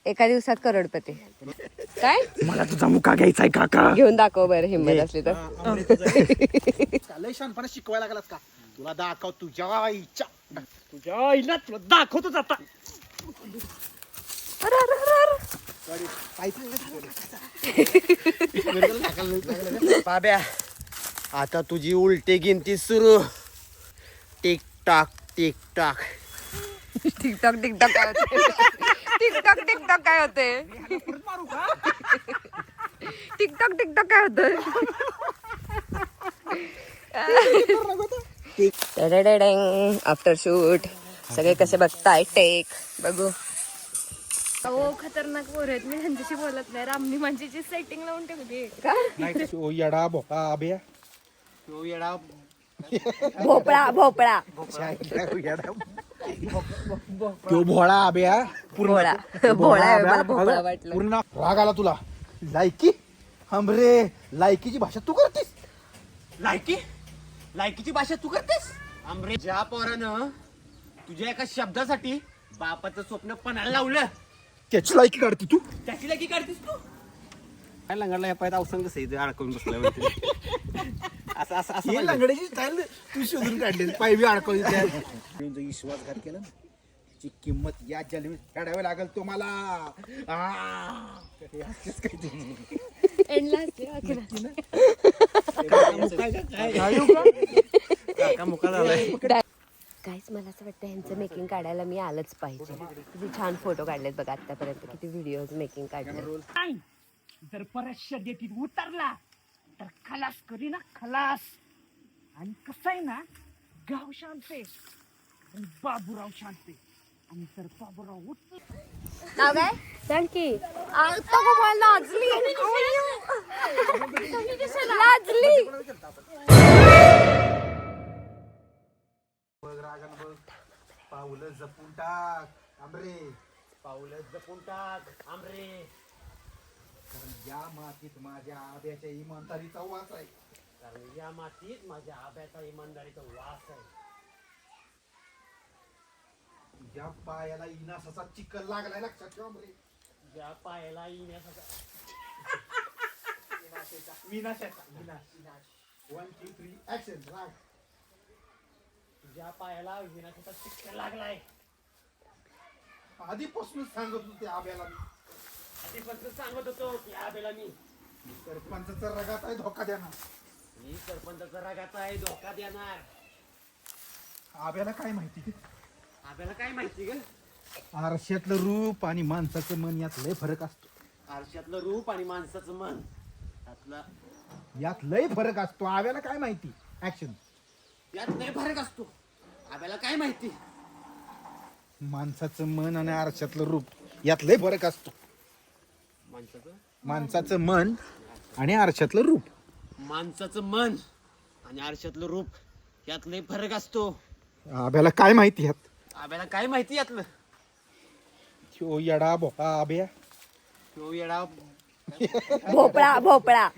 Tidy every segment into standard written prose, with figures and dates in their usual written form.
एका दिवसात करोडपती. काय मला तुझा मुका घ्यायचाय काका. घेऊन दाखव बरं हिंमत असली तर. लय शहाणपणा शिकवायला लागलास का? तुला दाखव तुझ्या आईच्या आईला तुला दाखवतोच आता. बाब्या आता तुझी उलटी गिनती सुरू. टिक टाक टिक टाक. टिकटॉक टिकटॉक काय होते? टिकटॉक टिकटॉक काय होते? टिकटॉक टिकटॉक काय होतं? आफ्टर शूट सगळे कसे बघताय टेक बघू. अहो खतरनाक पोर आहेत. मी त्यांच्याशी बोलत नाही. रामनी माझी सेटिंग लावून ठेवली. नाही तो येडा भोपळा आब्या. तो येडा भोपळा भोपळा तो भोळा आब्या. भोळा भोळा आहे, मला भोपळा वाटलं. पूर्ण राग आला तुला. लायकी हमरे लायकीची भाषा तू करतेस. लायकीची भाषा तू करतेस. आमरे ज्या पोरानं तुझ्या एका शब्दासाठी बापाचं स्वप्न पणाला लावलं त्याची लायकी काढते तू. त्याची लायकी काढतेस तू. काय लंगडला या पायात अवसंग कसं अडकवून बसलाय असं असं असं हे लंगड्याची स्टाईल तू शोधून काढली. पाय बी अडकवली त्या. जो विश्वासघात केला ना ची किंमत या जन्मी काढावी लागेल तुम्हाला. एंडला काका मुका झालाय. काहीच मला असं वाटतं ह्यांचं मेकिंग काढायला मी आलंच पाहिजे. किती छान फोटो काढलेत बघा आतापर्यंत. किती व्हिडिओज मेकिंग काढले. जर परत शर्यतीत उतरला तर खलास करी ना खलास. आणि कसं आहे ना गाव शांत आहे आणि बाबूराव शांत आहे. आणि जर बाबूराव नाव काय सांग की. आता गो मला लाजली लाजली. पाऊलं जपून टाक आंबरे. पावलं जपून टाक आमरे. कारण या मातीत माझ्या आब्याच्या इमानदारीचा वास आहे. कारण या मातीत माझ्या आब्याचा इमानदारीचा वास आहे. तुझ्या पायाला इनासाचा चिकन लागलाय लक्षात ठेव आंबरे. ज्या पायाला येण्याचा विनाशाचा विनाश. 1 2 3 ऍक्शन. राग ज्या पायाला विनाशाचा चिक्कर लागलाय. आधीपासूनच सांगत होते आब्याला मी. आधीपासून सांगत होतो की आब्याला मी सरपंचाचा रगात आहे धोका देणार. मी सरपंचाचा रागाचा आहे धोका देणार. आब्याला काय माहिती की आब्याला काय माहिती ग. आरशातलं रूप आणि माणसाचं मन यात लय फरक असतो. आरशातलं रूप आणि माणसाचं मन यात लय फरक असतो. आब्याला काय माहिती. ऍक्शन. यात लय फरक असतो. आब्याला काय माहिती. माणसाचं मन आणि आरशातलं रूप यात लय फरक असतो. माणसाचं मन आणि आरशातलं रूप. माणसाचं मन आणि आरशातलं रूप यात लय फरक असतो. आब्याला काय माहिती यात. आब्याला काय माहिती यातलं. तो येडा भोपळा आब्या. तो येडा भोपळा भोपळा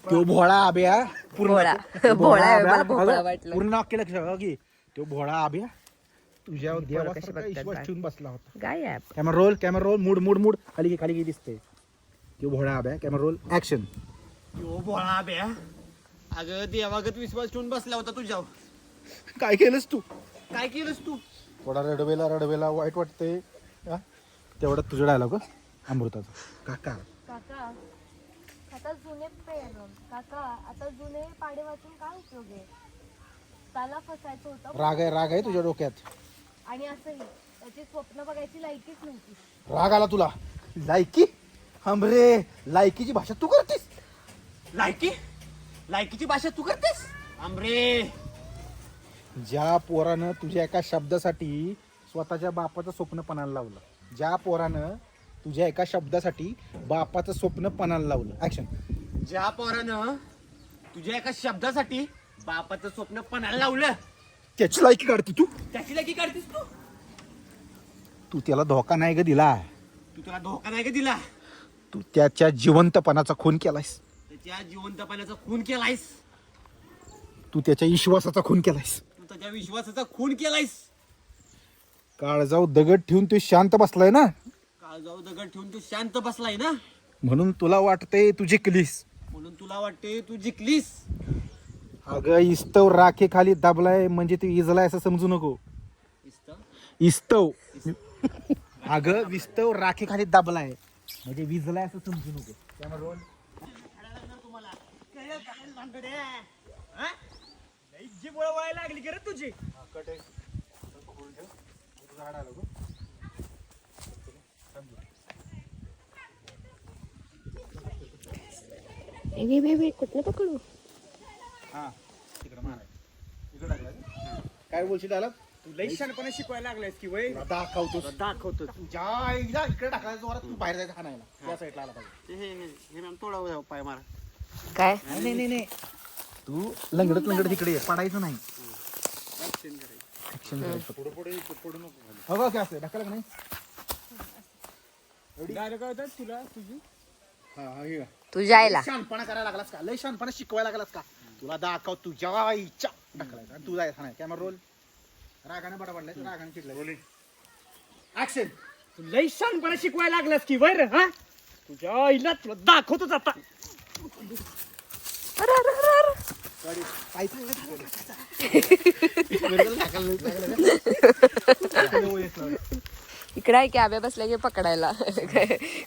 तो भोळा आब्या. भोळा भोळा आहे, मला भोपळा वाटलं. पूर्ण नाव केलं लक्षात की तो भोळा आब्या तुझ्या कशी देवासारखा बघतात विश्वास बाय. ठेवून बसला होता. काय आहे camera roll mood mood mood खाली खाली दिसते. तो भोळा आब्या. Camera roll action. तो भोळा आब्या अगं देवागत विश्वास ठेवून बसला होता तुझ्यावर. काय केलंस तू. काय केलंस तू. थोडा रडवेला वाईट वाटतंय. तेवढं तुझं डायलॉग अमृताचा. काका काका आता जुने काका आता जुने पाडे वाचून काय उपयोग आहे. त्याला फसायचं होतं राग आहे तुझ्या डोक्यात. आणि असंही त्याची स्वप्न बघायची लायकीच नव्हती. राग आला तुला. लायकी हमरे लायकीची भाषा तू करतेस. लायकीची भाषा तू करतेस. आमरे ज्या पोरानं तुझ्या एका शब्दासाठी स्वतःच्या बापाचं स्वप्न पणाला लावलं. ज्या पोरानं तुझ्या एका शब्दासाठी बापाचं स्वप्न पणाला लावलं. ऍक्शन. ज्या पोरानं तुझ्या एका शब्दासाठी बापाचं स्वप्न पणाला लावलं त्याची लायकी काढते तू. त्याची लायकी काढतेस तू. तू त्याला धोका नाही ग दिला. तू त्याला धोका नाही का दिला. तू त्याच्या जिवंतपणाचा खून केलायस. त्याच्या जिवंतपणाचा खून केलायस. तू त्याच्या विश्वासाचा खून केलायस. तू त्याच्या विश्वासाचा खून केलायस. काळजाव दगड ठेवून तू शांत बसलाय ना, काळजाऊ दगड ठेवून तू शांत बसलाय ना, म्हणून तुला वाटतंय तू जिंकलीस. म्हणून तुला वाटते तू जिंकलीस. अगं इस्तव राखे खाली दाबलाय म्हणजे तू इजलाय असं समजू नको. इस्तव अगं विस्तव राखे खाली दाबलाय म्हणजे विजलाय असं समजू नको. त्यामुळे रोल जी वळवायला लागली की रे तुझी. कुठलं पकडू? हा तिकडे मारायचं. इकडे टाकलाय. काय बोलशील आला तू लई शहाणपणा शिकवायला लागलायस की वय. दाखवतो दाखवतो. ज्या एकदा इकडे टाकायचं जोरात तू बाहेर जायचं हाणायला. त्या साईडला आला पाहिजे. हे मॅम थोडा पाय मारा. काय नाही तू लंगडत इकडे ये. पडायचं नाही. ऍक्शन करायचं. हो काय असतं ढकला का नाही. डायरेक्ट काय तुला तुझी. हा हे का? तू जायला शहाणपणा करायला लागलास का, लय शहाणपणा शिकवायला लागलास का. तुला दाखव तुझ्या इच्छा ढकलायचं आणि तू जायचं नाही. Camera roll. रागाने बडा पडलाय, रागाने चिडलाय. Rolling action. तू लई शहाणपणा शिकवायला लागलास की वय रे. हा तुझ्या आईला तुला दाखवतोच आता. इकडे आहे की आब्या बसल्या की पकडायला.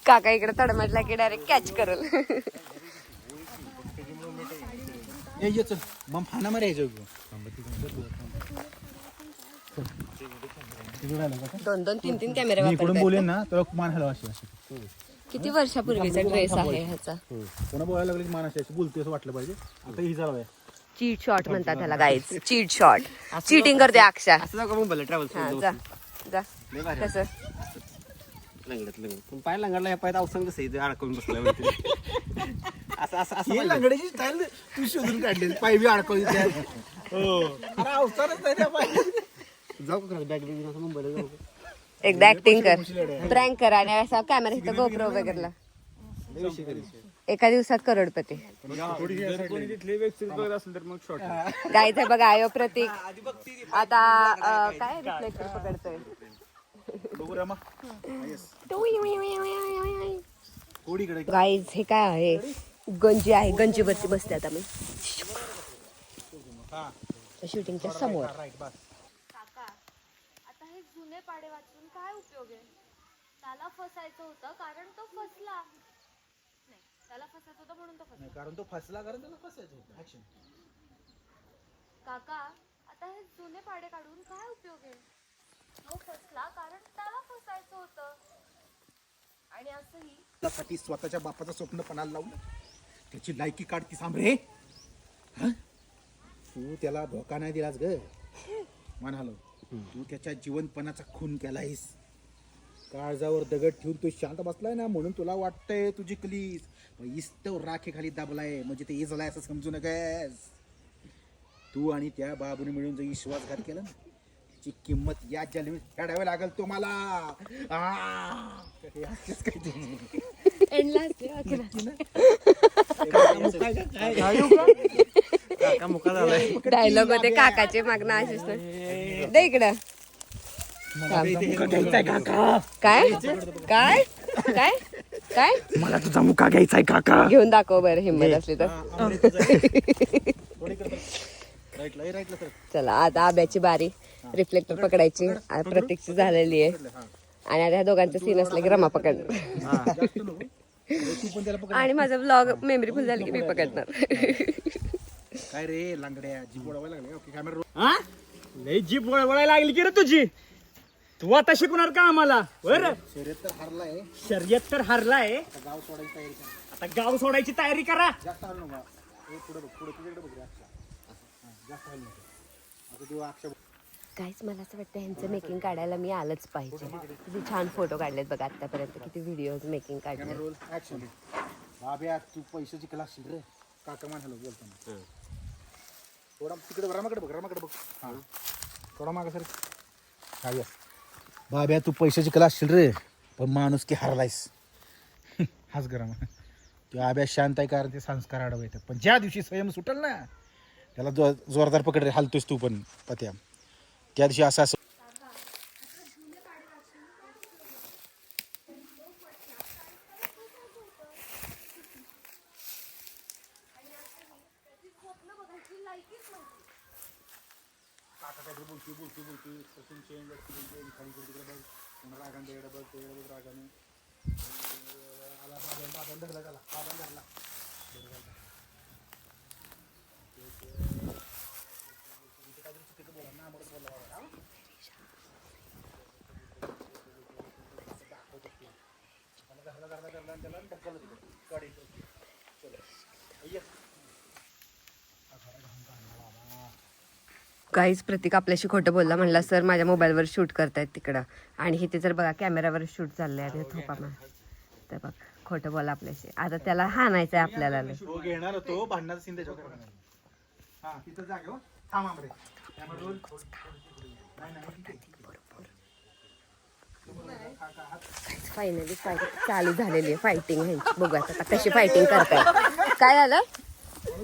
काका इकडे तडमडला की डायरेक्ट कॅच करल. ये चल मग फाना मारे यायचं. दोन तीन कॅमेरे मी इकडून वापरतात. बोलेन ना तर मान हलवा अशी. किती वर्षापूर्वीचा ड्रेस आहे ह्याचा. कोणा बोलायला लागले की मान अशी बोलतोय असं वाटलं पाहिजे. आता ही झालं चीट शॉट म्हणतात त्याला गाईज. Cheat shot. चीटिंग करते अक्षा. असं जाऊ का मुंबईला ट्रॅव्हल हा जा जा. कसं लंगडत पण पाय लंगडला या पायात अवसंग कसं इथे अडकून बसलाय म्हणते. असं असं असं म्हणलं. लंगड्याची स्टाईल तू शोधून काढली. पाय बी अडकवली त्यात. हो अरे अवसरच नाही त्या पाय. जाऊ का बॅग घेऊन असं मुंबईला जाऊ का? एकदा ऍक्टिंग कर. प्रँक कर आणि असा कॅमेरा इथं गोप्रो वगैरेला. एका दिवसात करोडपती. गायचं बघा आयो प्रतीक आता काय रिफ्लेक्टर पकडतोय. गाईज हे काय आहे. गंजी आहे. गंजीवरती बसते आता मी शूटिंगच्या समोर. काका आता हे जुने पाडे वाचून काय उपयोग आहे. त्याला फसायचं होतं कारण तो फसला नाही. त्याला फसायचं होतं म्हणून तो फसला. कारण तो फसला कारण त्याला फसायचं होतं. ऍक्शन. काका आता हे जुने पाडे काढून काय उपयोग आहे. तो फसला कारण त्याला फसायचं होतं. आणि असंही त्यासाठी स्वतःच्या बापाचं स्वप्न पणाला लावलं. त्याची लायकी काढती सांभरे. तू त्याला धोका नाही दिलास ग. मान हलव. तू त्याच्या जीवनपणाचा खून केलायस. काळजावर दगड ठेवून तू शांत बसलाय ना, म्हणून तुला वाटतंय तू जिंकलीस. इस्तव राखे खाली दाबलाय म्हणजे ते इजलाय असं समजू नकस. तू आणि त्या बाबूने मिळून जर विश्वासघात केला ना, त्याची किंमत या जन्मी फेडावी लागल तुम्हाला. काका मुका झालाय. डायलॉग मध्ये काकाचे मागणं असिस्टंट दे इकडं. काय काय काय काय मला तुझा मुका घ्यायचाय काका. घेऊन दाखव बरं हिंमत असली तर. चला आता आब्याची बारी. रिफ्लेक्टर पकडायची. प्रतीकची झालेली आहे. आणि आता ह्या दोघांचं सीन असलं की रमा पकडणार. आणि माझा ब्लॉग मेमरी फुल झाली की मी पकडणार. काय रे लांगड्या जीभ ओढायला लागले. Okay camera roll. हा लई जीभ वळवळायला लागली की रे तुझी. तू आता शिकवणार का आम्हाला. बरं शर्यत तर हारलाय. शर्यत तर हारलाय. गाव सोडायची तयारी करा. आता गाव सोडायची तयारी करा. जास्त हाल नका. पुढे बघ. पुढे तुझ्याकडे बघ रे अक्षा. जास्त हाल नको. आता तू अक्षा काहीच मला असं वाटतं ह्यांचं मेकिंग काढायला मी आलंच पाहिजे. किती छान फोटो काढलेत बघा आतापर्यंत. किती व्हिडिओज मेकिंग काढले. Roll action. बाब्या तू पैशाची क्लास शिक रे. काका मान हॅलो बोलताना. थोडा तिकडे रमाकडे बघ. रमाकडे बघ. हा थोडा मागा सर. हा यस. बाब्या तू पैशाची क्लास शिक रे. पण माणूस की हरलायस. हाच गरम. ते आब्या शांत आहे कारण ते संस्कार अडवायचे. पण ज्या दिवशी संयम सुटल ना त्याला जोरदार पकड रे. हालतोस तू पण पत्या. त्या दिवशी असं असं बोलती तसून चेंज खाली तिकडे बघ पुन्हा रागाने तिकडे बघ तिकडे बघ रागाने आला बाबा धरला त्याला बाबा धरला काहीतरी चुकीचं बोला ना आम्हाला बोलला बाबा धरला त्याला ढकललं तिकडे गाडी चलो काहीच प्रतीक आपल्याशी खोटं बोलला, म्हणला सर माझ्या मोबाईलवर शूट करतायत तिकडं, आणि इथे जर बघा कॅमेरावर शूट चाललंय आणि थोपा तर बघ खोटं बोला आपल्याशी. आता त्याला हाणायचंय आपल्याला. तो घेणार तो भांडणाचा सीन त्याच्यावर हा तिथं जागे हो थांबा रे फायनली फाईट चालू झालेली आहे, फायटिंग ह्यांची. बघू आता कशी फायटिंग करताय. काय झालं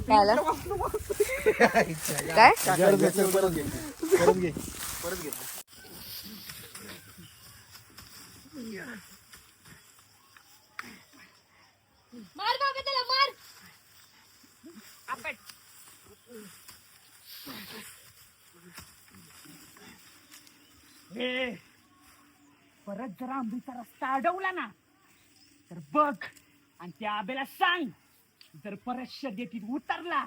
काय झालं काय परत घे मार बाबा त्याला मार. ए, परत जर आंबीचा रस्ता अडवला ना तर बघ, आणि त्या आबेला सांग जर परत शर्यतीत उतरला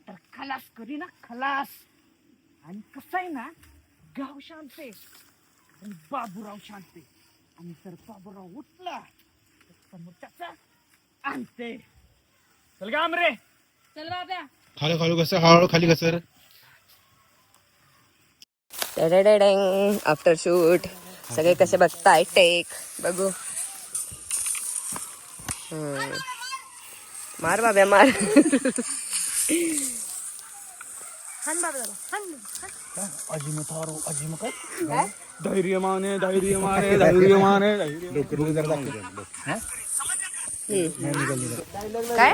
तर खलास करी ना खलास. आणि कसं आहे ना, गाव शांत आहे आणि बाबूराव शांत आहे, आणि जर बाबूराव उठला तर समोर त्याचा आणते. चल गा रे. चल बाब्या. खाली खाली कसं हळूहळू खाली कसं आफ्टर शूट सगळे कसे बघताय टेक बघू. मार बाब्या मार. हान बाबा त्याला हान. अजिम थारो अजिम काय धैर्य माने धैर्य माने धैर्य माने धैर्य. काय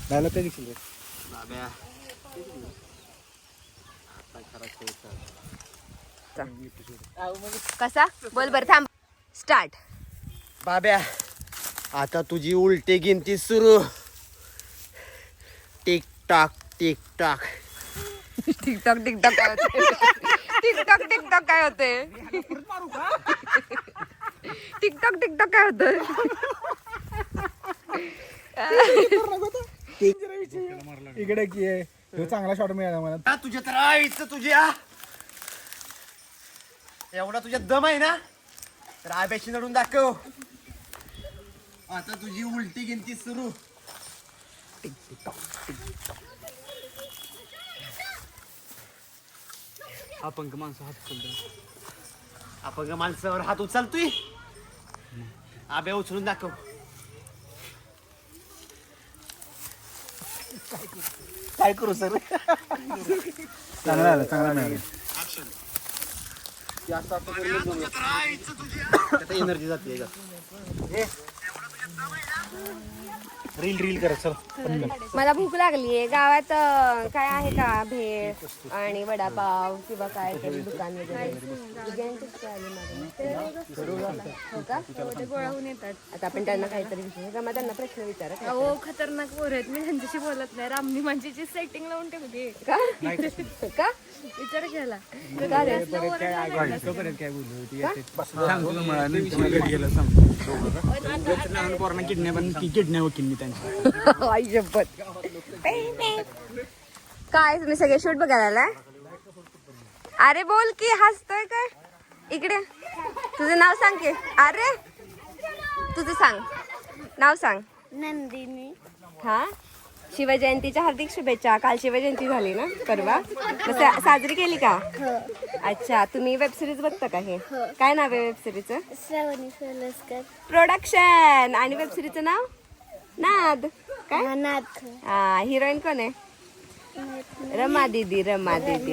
डायलॉग काय दिसले बाब्या कसा बोल बर थांब. स्टार्ट. बाब्या आता तुझी उलटी गिनती सुरू. टिक टाक टिक टाक. टिकटॉक टिकटॉक काय होते. टिकटॉक टिकटॉक काय होते. टिकटॉक टिकटॉक काय होतं. इकडे की आहे ह्यो चांगला शॉट मिळाला मला. तुझ्या तर आईचं तुझ्या एवढा तुझ्या दम आहे ना, तर आब्याशी लढून दाखव. आता तुझी उलटी गिनती सुरू. अपंग माणसं हात उचलतो. अपंग माणसावर हात उचलतोय. आब्या उचलून दाखव. काय करू सर. चांगला आला चांगला मिळाला. एनर्जी जाते. रील रील करत सर. मला भूक लागलीये. गावात काय आहे का भेळ आणि वडापाव किंवा काय तरी दुकान वगैरे. हो का ते गोळाहून येतात. आता आपण त्यांना काहीतरी विचारू का, मग त्यांना प्रश्न विचारा काय. अहो खतरनाक पोर आहेत, मी त्यांच्याशी बोलत नाही. रामनी माझी सेटिंग लावून ठेवली. का का विचार घ्यायला. का रे? आई शपथ. काय तुम्ही सगळे शूट बघायला आलाय. अरे बोल की हसतोय काय. इकडे तुझं नाव सांग की. अरे तुझं सांग नाव सांग. नंदिनी. हा शिवजयंतीच्या हार्दिक शुभेच्छा. काल शिवजयंती झाली ना परवा, मग साजरी केली का. अच्छा तुम्ही वेब सिरीज बघता का. हे काय नाव आहे वेब सिरीजचं. श्रावणी सोलस्कर. प्रोडक्शन. आणि वेब सिरीजचं नाव नाद. काय नाथ. हा हिरोईन कोण आहे. रमा दीदी.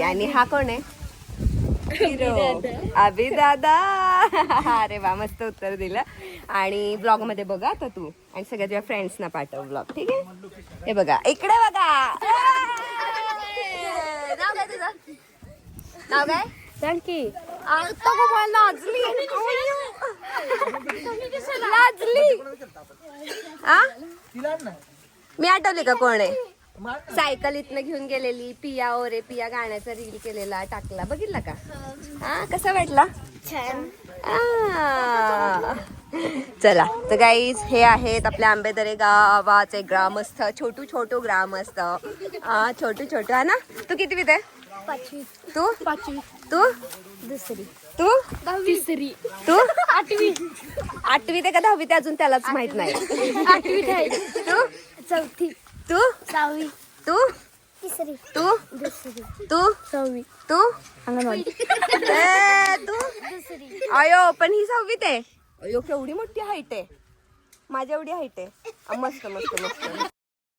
आणि हा कोण आहे हिरो. अभि दादा. अरे वा मस्त उत्तर दिलं. आणि ब्लॉग मध्ये बघा आता तू, आणि सगळ्या तुझ्या फ्रेंड्सना पाठव ब्लॉग. ठीक आहे. हे बघा इकडे बघा. नाव काय तुझं. नाव काय सांग की. लाजली लाजली. मी आठवले का कोण आहे. सायकल इथनं घेऊन गेलेली पिया ओरे पिया गाण्याचा रील केलेला टाकला बघितला का हा कसा वाटला आ. चला तर गाईज हे आहेत आपल्या आंबेदरे गावाचे ग्रामस्थ छोटू छोटू ग्रामस्थ छोटू छोटू हा ना तू किती विध आहे तू तू दुसरी तू तिसरी तू आठवी ते का दहावी ते अजून त्यालाच माहित नाही आठवीत आहे तू चौथी तू 6वी तू तिसरी तू दुसरी तू 6वी तू अंगणवाडी तू दुसरी अयो पण ही 6वीत आहे अयो केवढी मोठी हाईट आहे माझ्या एवढी हाईट आहे मस्त मस्त मस्त